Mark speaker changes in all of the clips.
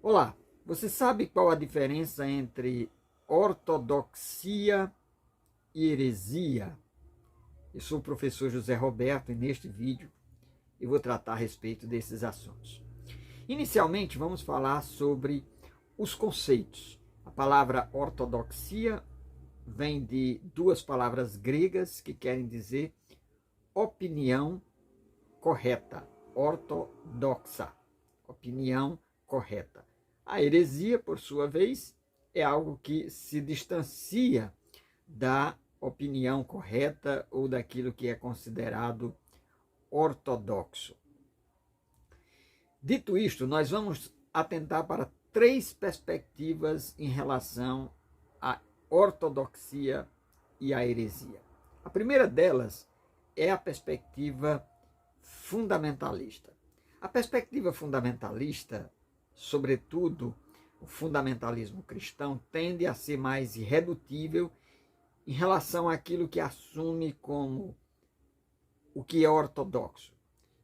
Speaker 1: Olá, você sabe qual a diferença entre ortodoxia e heresia? Eu sou o professor José Roberto e neste vídeo eu vou tratar a respeito desses assuntos. Inicialmente vamos falar sobre os conceitos. A palavra ortodoxia vem de duas palavras gregas que querem dizer opinião correta, ortodoxa, opinião correta. A heresia, por sua vez, é algo que se distancia da opinião correta ou daquilo que é considerado ortodoxo. Dito isto, nós vamos atentar para três perspectivas em relação à ortodoxia e à heresia. A primeira delas é a perspectiva fundamentalista. A perspectiva fundamentalista, sobretudo o fundamentalismo cristão, tende a ser mais irredutível em relação àquilo que assume como o que é ortodoxo.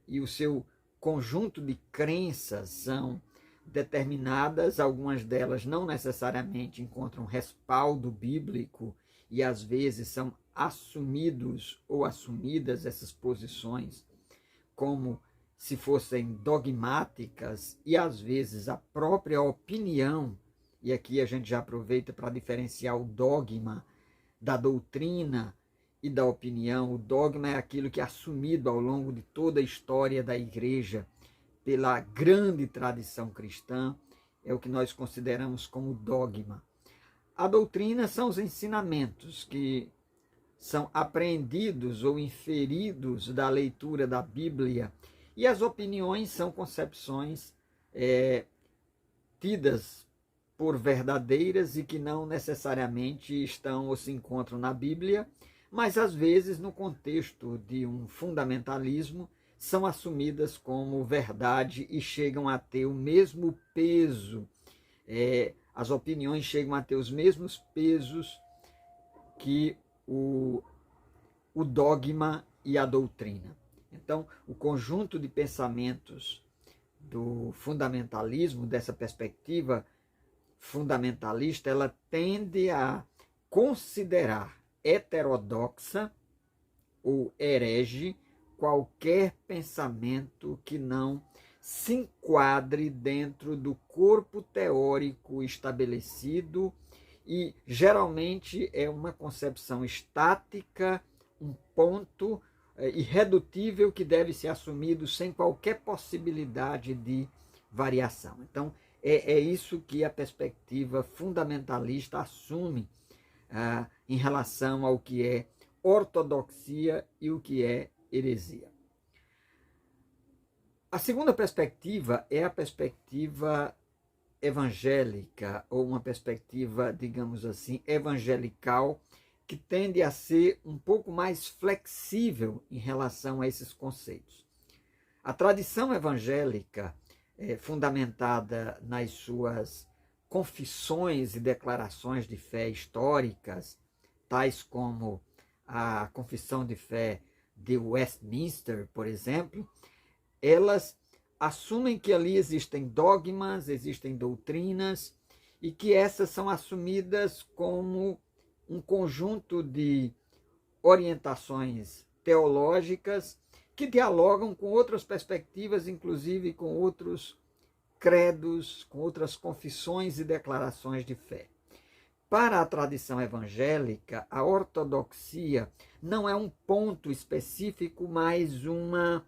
Speaker 1: E o seu conjunto de crenças são determinadas, algumas delas não necessariamente encontram respaldo bíblico e às vezes são assumidos ou assumidas essas posições como se fossem dogmáticas e às vezes a própria opinião, e aqui a gente já aproveita para diferenciar o dogma da doutrina e da opinião. O dogma é aquilo que é assumido ao longo de toda a história da igreja pela grande tradição cristã, é o que nós consideramos como dogma. A doutrina são os ensinamentos que são apreendidos ou inferidos da leitura da Bíblia, e as opiniões são concepções tidas por verdadeiras e que não necessariamente estão ou se encontram na Bíblia, mas às vezes no contexto de um fundamentalismo são assumidas como verdade e chegam a ter o mesmo peso, as opiniões chegam a ter os mesmos pesos que o dogma e a doutrina. Então, o conjunto de pensamentos do fundamentalismo, dessa perspectiva fundamentalista, ela tende a considerar heterodoxa ou herege qualquer pensamento que não se enquadre dentro do corpo teórico estabelecido, e geralmente é uma concepção estática, um ponto irredutível que deve ser assumido sem qualquer possibilidade de variação. Então, é isso que a perspectiva fundamentalista assume em relação ao que é ortodoxia e o que é heresia. A segunda perspectiva é a perspectiva evangélica, ou uma perspectiva, digamos assim, evangelical, que tende a ser um pouco mais flexível em relação a esses conceitos. A tradição evangélica, fundamentada nas suas confissões e declarações de fé históricas, tais como a Confissão de Fé de Westminster, por exemplo, elas assumem que ali existem dogmas, existem doutrinas, e que essas são assumidas como um conjunto de orientações teológicas que dialogam com outras perspectivas, inclusive com outros credos, com outras confissões e declarações de fé. Para a tradição evangélica, a ortodoxia não é um ponto específico, mas uma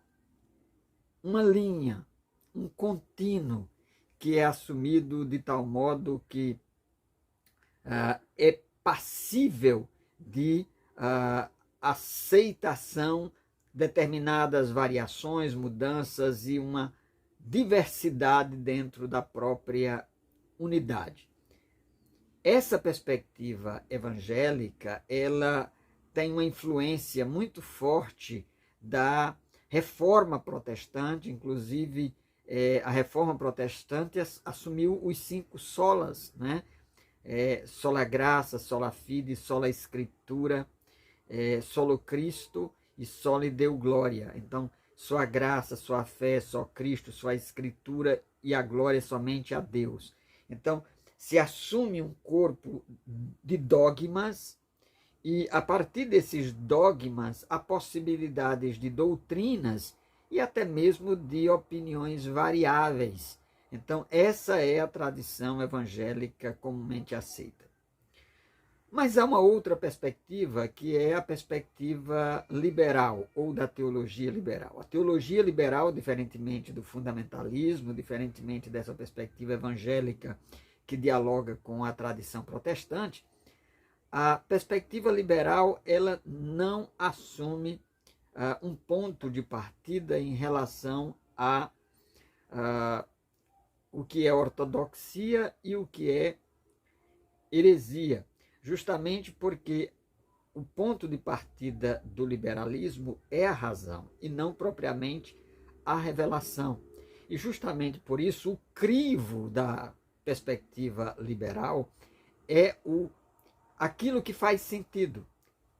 Speaker 1: linha, um contínuo que é assumido de tal modo que é passível de aceitação, determinadas variações, mudanças e uma diversidade dentro da própria unidade. Essa perspectiva evangélica, ela tem uma influência muito forte da Reforma Protestante, inclusive a Reforma Protestante assumiu os 5 solas, né? Sola graça, sola fide, sola escritura, solo Cristo e soli Deo glória. Então, sua graça, sua fé, só Cristo, sua Escritura e a glória somente a Deus. Então, se assume um corpo de dogmas e, a partir desses dogmas, há possibilidades de doutrinas e até mesmo de opiniões variáveis. Então, essa é a tradição evangélica comumente aceita. Mas há uma outra perspectiva, que é a perspectiva liberal, ou da teologia liberal. A teologia liberal, diferentemente do fundamentalismo, diferentemente dessa perspectiva evangélica que dialoga com a tradição protestante, a perspectiva liberal ela não assume um ponto de partida em relação a o que é ortodoxia e o que é heresia, justamente porque o ponto de partida do liberalismo é a razão e não propriamente a revelação. E justamente por isso o crivo da perspectiva liberal é aquilo que faz sentido.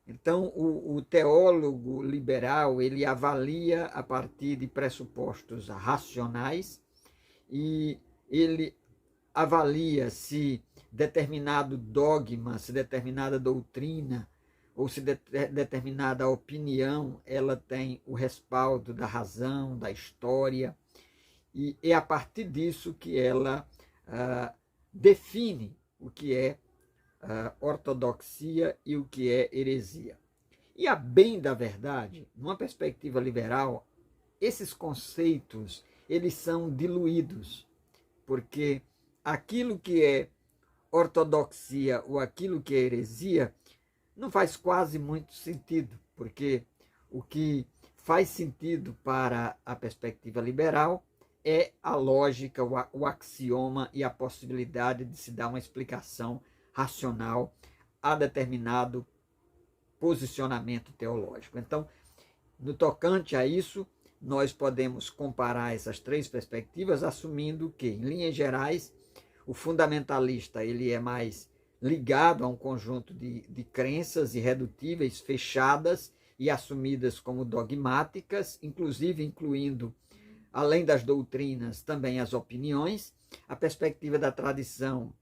Speaker 1: Então, o teólogo liberal, ele avalia a partir de pressupostos racionais e ele avalia se determinado dogma, se determinada doutrina ou se determinada opinião, ela tem o respaldo da razão, da história, e é a partir disso que ela define o que é ortodoxia e o que é heresia. E a bem da verdade, numa perspectiva liberal, esses conceitos eles são diluídos, porque aquilo que é ortodoxia ou aquilo que é heresia não faz quase muito sentido, porque o que faz sentido para a perspectiva liberal é a lógica, o axioma e a possibilidade de se dar uma explicação racional a determinado posicionamento teológico. Então, no tocante a isso, nós podemos comparar essas três perspectivas, assumindo que, em linhas gerais, o fundamentalista ele é mais ligado a um conjunto de crenças irredutíveis, fechadas e assumidas como dogmáticas, inclusive incluindo, além das doutrinas, também as opiniões. A perspectiva da tradição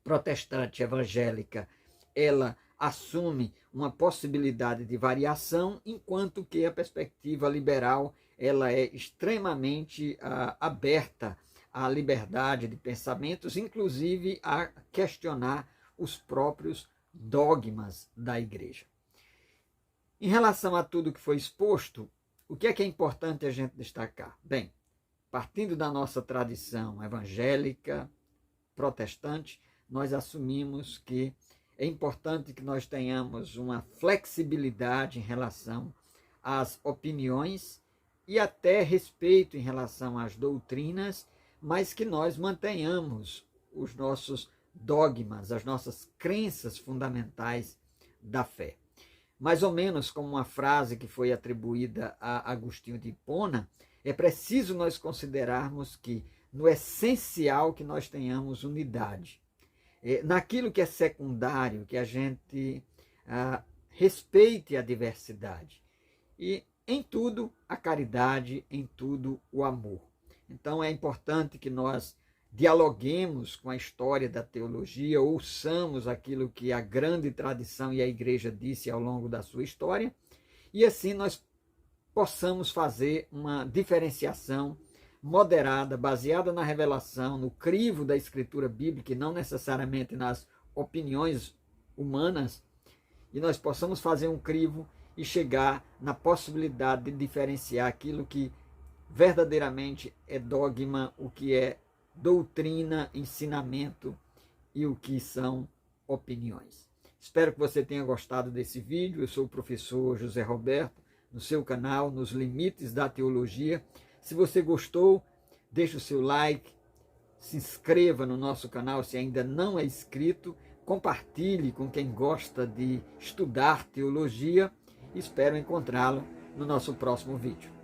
Speaker 1: protestante evangélica, ela assume uma possibilidade de variação, enquanto que a perspectiva liberal ela é extremamente aberta à liberdade de pensamentos, inclusive a questionar os próprios dogmas da igreja. Em relação a tudo que foi exposto, o que é importante a gente destacar? Bem, partindo da nossa tradição evangélica, protestante, nós assumimos que é importante que nós tenhamos uma flexibilidade em relação às opiniões e até respeito em relação às doutrinas, mas que nós mantenhamos os nossos dogmas, as nossas crenças fundamentais da fé. Mais ou menos como uma frase que foi atribuída a Agostinho de Hipona, é preciso nós considerarmos que, no essencial, que nós tenhamos unidade. Naquilo que é secundário, que a gente respeite a diversidade. E em tudo a caridade, em tudo o amor. Então é importante que nós dialoguemos com a história da teologia, ouçamos aquilo que a grande tradição e a igreja disse ao longo da sua história, e assim nós possamos fazer uma diferenciação moderada, baseada na revelação, no crivo da escritura bíblica e não necessariamente nas opiniões humanas, e nós possamos fazer um crivo e chegar na possibilidade de diferenciar aquilo que verdadeiramente é dogma, o que é doutrina, ensinamento e o que são opiniões. Espero que você tenha gostado desse vídeo. Eu sou o professor José Roberto, no seu canal, Nos Limites da Teologia. Se você gostou, deixe o seu like, se inscreva no nosso canal se ainda não é inscrito, compartilhe com quem gosta de estudar teologia. Espero encontrá-lo no nosso próximo vídeo.